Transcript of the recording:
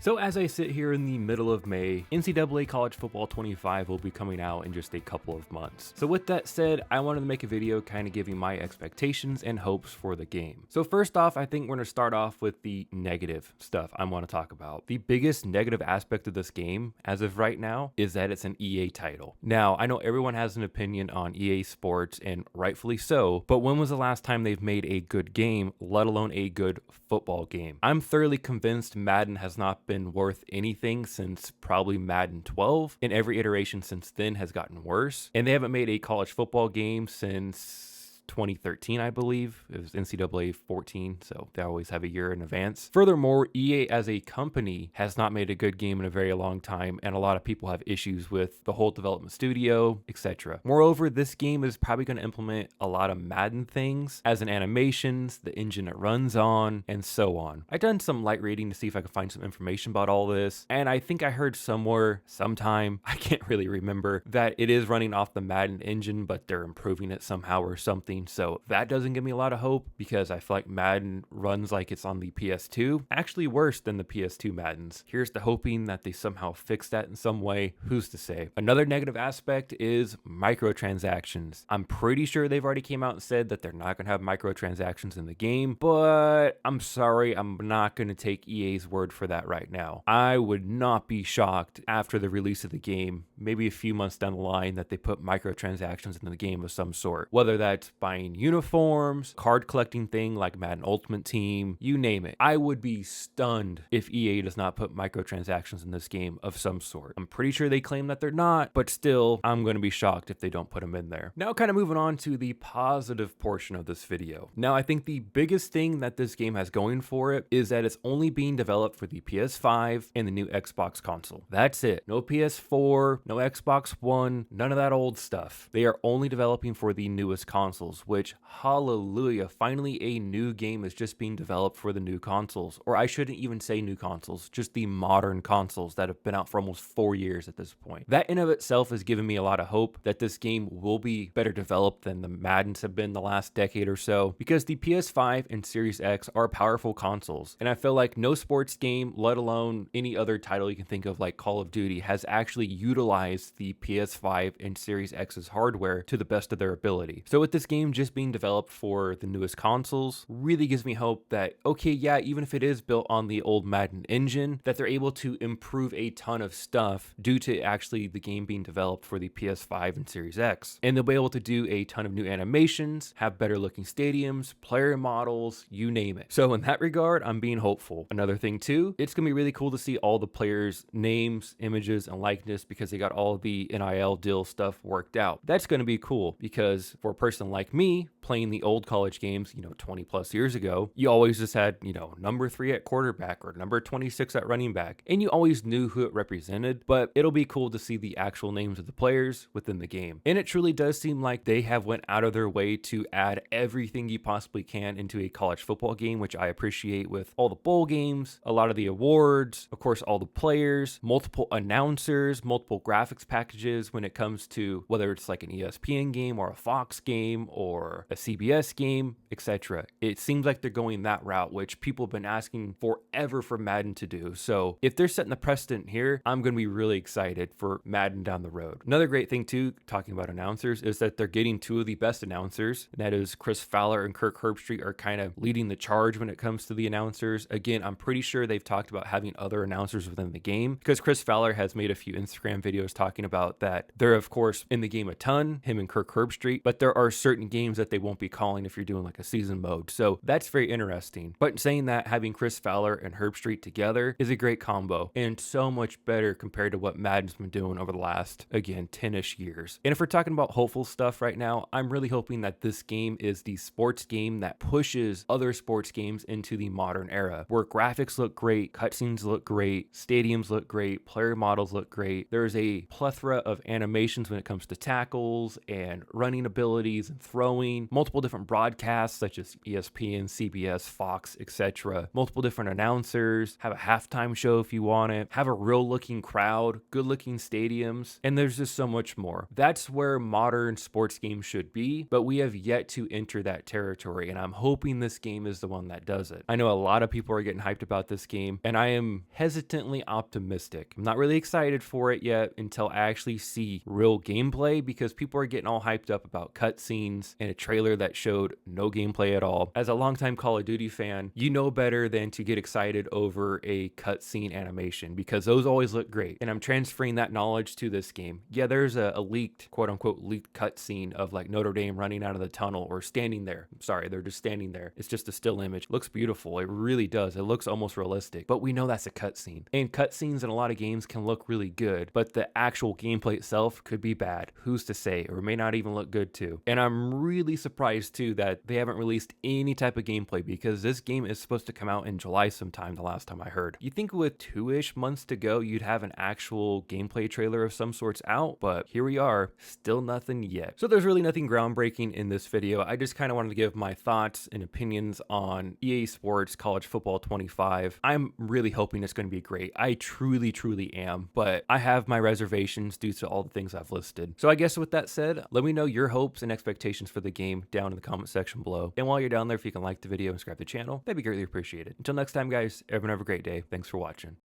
So as I sit here in the middle of May, NCAA College Football 25 will be coming out in just a couple of months. So with that said, I wanted to make a video kind of giving my expectations and hopes for the game. So first off, I think we're going to start off with the negative stuff I want to talk about. The biggest negative aspect of this game, as of right now, is that it's an EA title. Now, I know everyone has an opinion on EA Sports, and rightfully so, but when was the last time they've made a good game, let alone a good football game? I'm thoroughly convinced Madden has not been worth anything since probably Madden 12, and every iteration since then has gotten worse. And they haven't made a college football game since 2013, I believe. It was NCAA 14, so they always have a year in advance. Furthermore, EA as a company has not made a good game in a very long time, and a lot of people have issues with the whole development studio, etc. Moreover, this game is probably going to implement a lot of Madden things, as in animations, the engine it runs on, and so on. I've done some light reading to see if I could find some information about all this, and I think I heard somewhere, sometime, I can't really remember, that it is running off the Madden engine, but they're improving it somehow or something. So that doesn't give me a lot of hope, because I feel like Madden runs like it's on the PS2, actually worse than the PS2 Maddens. Here's to hoping that they somehow fix that in some way. Who's to say? Another negative aspect is microtransactions. I'm pretty sure they've already came out and said that they're not going to have microtransactions in the game, but I'm sorry, I'm not going to take EA's word for that right now. I would not be shocked after the release of the game, maybe a few months down the line, that they put microtransactions in the game of some sort, whether that's buying uniforms, card collecting thing like Madden Ultimate Team, you name it. I would be stunned if EA does not put microtransactions in this game of some sort. I'm pretty sure they claim that they're not, but still, I'm going to be shocked if they don't put them in there. Now, kind of moving on to the positive portion of this video. Now, I think the biggest thing that this game has going for it is that it's only being developed for the PS5 and the new Xbox console. That's it. No PS4, no Xbox One, none of that old stuff. They are only developing for the newest consoles, which, hallelujah, finally a new game is just being developed for the new consoles. Or I shouldn't even say new consoles, just the modern consoles that have been out for almost 4 years at this point. That in of itself has given me a lot of hope that this game will be better developed than the Maddens have been the last decade or so, because the PS5 and Series X are powerful consoles, and I feel like no sports game, let alone any other title you can think of like Call of Duty, has actually utilized the PS5 and Series X's hardware to the best of their ability. So with this game just being developed for the newest consoles, really gives me hope that, okay, yeah, even if it is built on the old Madden engine, that they're able to improve a ton of stuff due to actually the game being developed for the PS5 and Series X. And they'll be able to do a ton of new animations, have better looking stadiums, player models, you name it. So in that regard, I'm being hopeful. Another thing too, it's gonna be really cool to see all the players' names, images, and likeness, because they got all the NIL deal stuff worked out. That's gonna be cool, because for a person like me, playing the old college games, 20 plus years ago, you always just had, number 3 at quarterback or number 26 at running back, and you always knew who it represented, but it'll be cool to see the actual names of the players within the game. And it truly does seem like they have went out of their way to add everything you possibly can into a college football game, which I appreciate, with all the bowl games, a lot of the awards, of course, all the players, multiple announcers, multiple graphics packages when it comes to whether it's like an ESPN game or a Fox game or a CBS game, etc. It seems like they're going that route, which people have been asking forever for Madden to do. So if they're setting the precedent here, I'm going to be really excited for Madden down the road. Another great thing too, talking about announcers, is that they're getting two of the best announcers, and that is Chris Fowler and Kirk Herbstreit are kind of leading the charge when it comes to the announcers. Again, I'm pretty sure they've talked about having other announcers within the game, because Chris Fowler has made a few Instagram videos talking about that. They're of course in the game a ton, him and Kirk Herbstreit, but there are certain games that they won't be calling if you're doing like a season mode. So that's very interesting. But saying that, having Chris Fowler and Herbstreit together is a great combo, and so much better compared to what Madden's been doing over the last, again, 10-ish years. And if we're talking about hopeful stuff right now, I'm really hoping that this game is the sports game that pushes other sports games into the modern era, where graphics look great, cutscenes look great, stadiums look great, player models look great. There's a plethora of animations when it comes to tackles and running abilities and throwing, multiple different broadcasts such as ESPN, CBS, Fox, etc. Multiple different announcers, have a halftime show if you want it, have a real looking crowd, good looking stadiums, and there's just so much more. That's where modern sports games should be, but we have yet to enter that territory, and I'm hoping this game is the one that does it. I know a lot of people are getting hyped about this game, and I am hesitantly optimistic. I'm not really excited for it yet until I actually see real gameplay, because people are getting all hyped up about cutscenes and a trailer that showed no gameplay at all. As a longtime Call of Duty fan, you know better than to get excited over a cutscene animation, because those always look great, and I'm transferring that knowledge to this game. Yeah, there's a leaked, quote unquote, leaked cutscene of like Notre Dame running out of the tunnel or standing there. Sorry, they're just standing there. It's just a still image. Looks beautiful. It really does. It looks almost realistic, but we know that's a cutscene. And cutscenes in a lot of games can look really good, but the actual gameplay itself could be bad. Who's to say? Or may not even look good too. And I'm really surprised too that they haven't released any type of gameplay, because this game is supposed to come out in July sometime, the last time I heard. You think with 2-ish months to go, you'd have an actual gameplay trailer of some sorts out, but here we are, still nothing yet. So there's really nothing groundbreaking in this video. I just kind of wanted to give my thoughts and opinions on EA Sports College Football 25. I'm really hoping it's going to be great. I truly am, but I have my reservations due to all the things I've listed. So I guess with that said, let me know your hopes and expectations for the game down in the comment section below. And while you're down there, if you can like the video and subscribe to the channel, that'd be greatly appreciated. Until next time, guys, everyone have a great day. Thanks for watching.